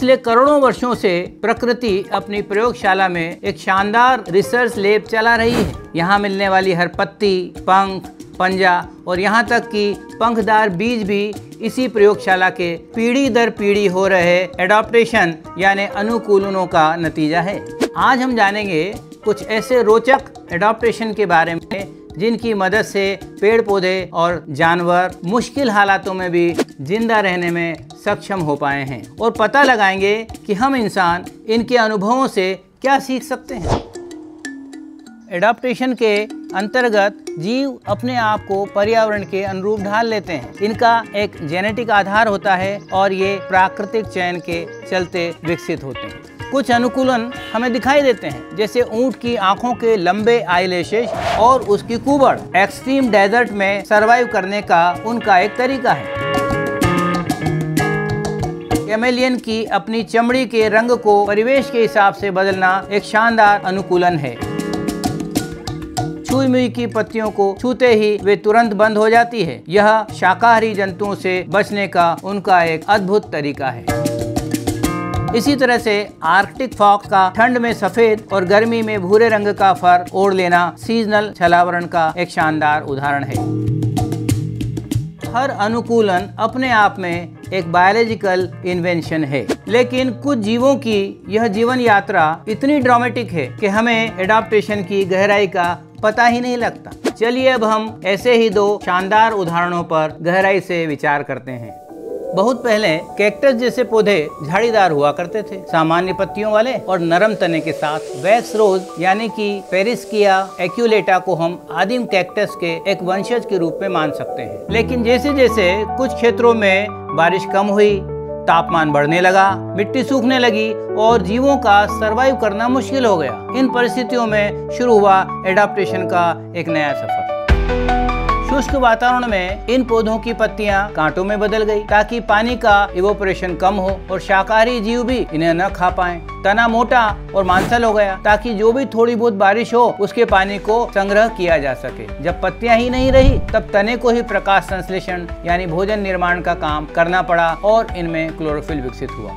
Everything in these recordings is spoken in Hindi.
पिछले करोड़ों वर्षों से प्रकृति अपनी प्रयोगशाला में एक शानदार रिसर्च लैब चला रही है। यहाँ मिलने वाली हर पत्ती, पंख, पंजा और यहाँ तक कि पंखदार बीज भी इसी प्रयोगशाला के पीढ़ी दर पीढ़ी हो रहे एडॉप्टेशन यानी अनुकूलनों का नतीजा है। आज हम जानेंगे कुछ ऐसे रोचक एडॉप्टेशन के बारे में जिनकी मदद से पेड़ पौधे और जानवर मुश्किल हालातों में भी जिंदा रहने में सक्षम हो पाए हैं और पता लगाएंगे कि हम इंसान इनके अनुभवों से क्या सीख सकते हैं। एडॉप्टेशन के अंतर्गत जीव अपने आप को पर्यावरण के अनुरूप ढाल लेते हैं। इनका एक जेनेटिक आधार होता है और ये प्राकृतिक चयन के चलते विकसित होते हैं। कुछ अनुकूलन हमें दिखाई देते हैं, जैसे ऊंट की आंखों के लंबे आईलैशेस और उसकी कुबड़ एक्सट्रीम डेजर्ट में सरवाइव करने का उनका एक तरीका है। कैमेलियन की अपनी चमड़ी के रंग को परिवेश के हिसाब से बदलना एक शानदार अनुकूलन है। छुई मुई की पत्तियों को छूते ही वे तुरंत बंद हो जाती है। यह शाकाहारी जंतुओं से बचने का उनका एक अद्भुत तरीका है। इसी तरह से आर्कटिक फॉक्स का ठंड में सफेद और गर्मी में भूरे रंग का फर ओढ़ लेना सीजनल छलावरण का एक शानदार उदाहरण है। हर अनुकूलन अपने आप में एक बायोलॉजिकल इन्वेंशन है, लेकिन कुछ जीवों की यह जीवन यात्रा इतनी ड्रामेटिक है कि हमें एडॉप्टेशन की गहराई का पता ही नहीं लगता। चलिए अब हम ऐसे ही दो शानदार उदाहरणों पर गहराई से विचार करते हैं। बहुत पहले कैक्टस जैसे पौधे झाड़ीदार हुआ करते थे, सामान्य पत्तियों वाले और नरम तने के साथ। वैक्स रोज यानी कि पेरिस्किया एक्यूलेटा को हम आदिम कैक्टस के एक वंशज के रूप में मान सकते हैं। लेकिन जैसे जैसे कुछ क्षेत्रों में बारिश कम हुई, तापमान बढ़ने लगा, मिट्टी सूखने लगी और जीवों का सरवाइव करना मुश्किल हो गया। इन परिस्थितियों में शुरू हुआ एडॉप्टेशन का एक नया सफर। शुष्क वातावरण में इन पौधों की पत्तियां कांटों में बदल गई ताकि पानी का इवोपोरेशन कम हो और शाकाहारी जीव भी इन्हें न खा पाएं। तना मोटा और मांसल हो गया ताकि जो भी थोड़ी बहुत बारिश हो उसके पानी को संग्रह किया जा सके। जब पत्तियां ही नहीं रही तब तने को ही प्रकाश संश्लेषण यानी भोजन निर्माण का काम करना पड़ा और इनमें क्लोरोफिल विकसित हुआ।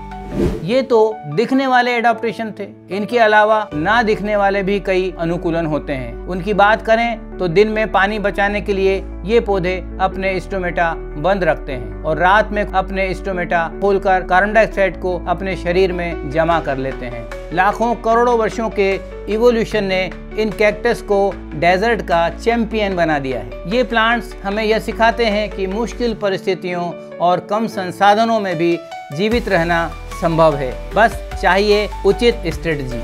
ये तो दिखने वाले एडॉप्टेशन थे। इनके अलावा ना दिखने वाले भी कई अनुकूलन होते हैं। उनकी बात करें तो दिन में पानी बचाने के लिए ये पौधे अपने स्टोमेटा बंद रखते हैं और रात में अपने स्टोमेटा खोलकर कार्बन डाइऑक्साइड को अपने शरीर में जमा कर लेते हैं। लाखों करोड़ों वर्षों के इवोल्यूशन ने इन कैक्टस को डेजर्ट का चैंपियन बना दिया है। ये प्लांट्स हमें यह सिखाते हैं कि मुश्किल परिस्थितियों और कम संसाधनों में भी जीवित रहना संभव है, बस चाहिए उचित स्ट्रेटजी।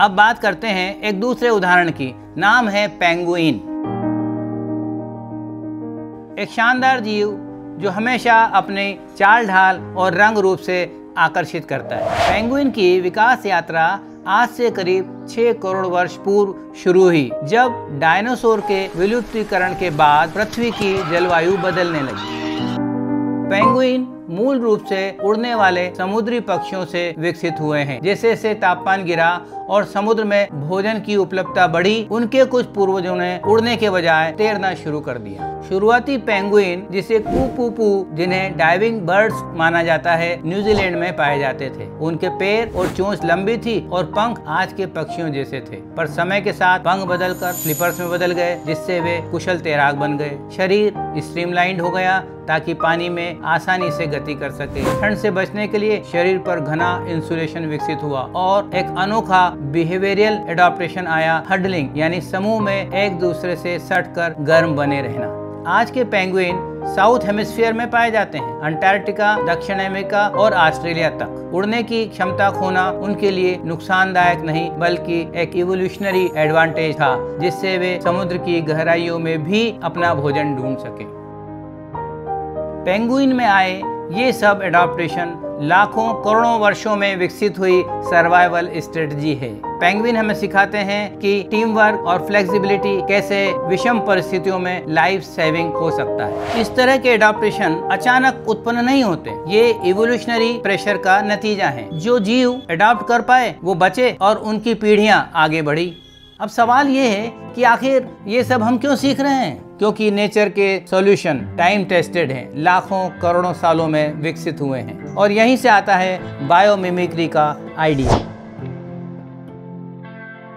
अब बात करते हैं एक दूसरे उदाहरण की। नाम है पेंगुइन। एक शानदार जीव जो हमेशा अपने चाल ढाल और रंग रूप से आकर्षित करता है। पेंगुइन की विकास यात्रा आज से करीब 6 करोड़ वर्ष पूर्व शुरू हुई, जब डायनासोर के विलुप्तीकरण के बाद पृथ्वी की जलवायु बदलने लगी। पेंगुइन मूल रूप से उड़ने वाले समुद्री पक्षियों से विकसित हुए हैं। जैसे जैसे तापमान गिरा और समुद्र में भोजन की उपलब्धता बढ़ी, उनके कुछ पूर्वजों ने उड़ने के बजाय तैरना शुरू कर दिया। शुरुआती पेंगुइन जिसे कुपूपू, जिन्हें डाइविंग बर्ड्स माना जाता है, न्यूजीलैंड में पाए जाते थे। उनके पैर और चोंच लंबी थी और पंख आज के पक्षियों जैसे थे, पर समय के साथ पंख बदलकर फ्लिपर्स में बदल गए, जिससे वे कुशल तैराक बन गए। शरीर स्ट्रीमलाइंड हो गया ताकि पानी में आसानी से गति कर सके। ठंड से बचने के लिए शरीर पर घना इंसुलेशन विकसित हुआ और एक अनोखा बिहेवियरल एडॉप्टेशन आया, हडलिंग, यानी समूह में एक दूसरे से सटकर गर्म बने रहना। आज के पेंगुइन साउथ हेमिस्फीयर में पाए जाते हैं, अंटार्कटिका, दक्षिण अमेरिका और ऑस्ट्रेलिया तक। उड़ने की क्षमता खोना उनके लिए नुकसानदायक नहीं बल्कि एक इवोल्यूशनरी एडवांटेज था, जिससे वे समुद्र की गहराइयों में भी अपना भोजन ढूंढ सके। पेंगुइन में आए ये सब एडॉप्टेशन लाखों करोड़ों वर्षों में विकसित हुई सर्वाइवल स्ट्रेटजी है। पेंगुइन हमें सिखाते हैं कि टीम वर्क और फ्लेक्सिबिलिटी कैसे विषम परिस्थितियों में लाइफ सेविंग हो सकता है। इस तरह के एडॉप्टेशन अचानक उत्पन्न नहीं होते, ये इवोल्यूशनरी प्रेशर का नतीजा है। जो जीव एडॉप्ट कर पाए वो बचे और उनकी पीढ़ियां आगे बढ़ी। अब सवाल ये है कि आखिर ये सब हम क्यों सीख रहे हैं? क्योंकि नेचर के सॉल्यूशन टाइम टेस्टेड हैं, लाखों करोड़ों सालों में विकसित हुए हैं, और यहीं से आता है बायोमिमिक्री का आइडिया।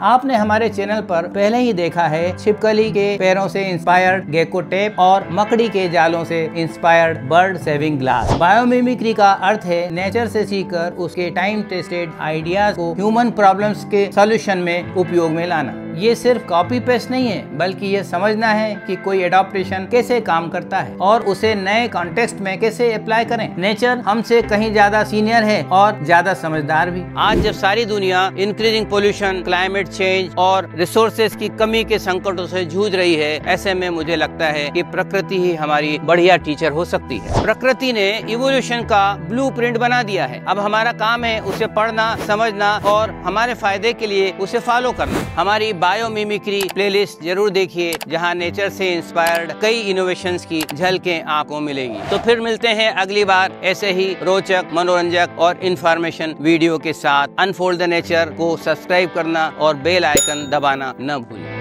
आपने हमारे चैनल पर पहले ही देखा है छिपकली के पैरों से इंस्पायर्ड गेको टेप और मकड़ी के जालों से inspired bird saving glass. Biomimicry का अर्थ है नेचर से सीखकर उसके टाइम टेस्टेड आइडियाज को ह्यूमन प्रॉब्लम्स के सॉल्यूशन में उपयोग में लाना। ये सिर्फ कॉपी पेस्ट नहीं है, बल्कि ये समझना है कि कोई एडॉप्टेशन कैसे काम करता है और उसे नए कॉन्टेक्स्ट में कैसे अप्लाई करें। नेचर हमसे कहीं ज्यादा सीनियर है और ज्यादा समझदार भी। आज जब सारी दुनिया इंक्रीजिंग पोल्यूशन, क्लाइमेट चेंज और रिसोर्सेज की कमी के संकटों से जूझ रही है, ऐसे में मुझे लगता है कि प्रकृति ही हमारी बढ़िया टीचर हो सकती है। प्रकृति ने इवोल्यूशन का ब्लूप्रिंट बना दिया है। अब हमारा काम है उसे पढ़ना, समझना और हमारे फायदे के लिए उसे फॉलो करना। हमारी बायोमिमिक्री प्लेलिस्ट जरूर देखिए, जहां नेचर से इंस्पायर्ड कई इनोवेशंस की झलकें आपको मिलेगी। तो फिर मिलते हैं अगली बार ऐसे ही रोचक, मनोरंजक और इंफॉर्मेशन वीडियो के साथ। अनफोल्ड द नेचर को सब्सक्राइब करना और बेल आइकन दबाना न भूलें।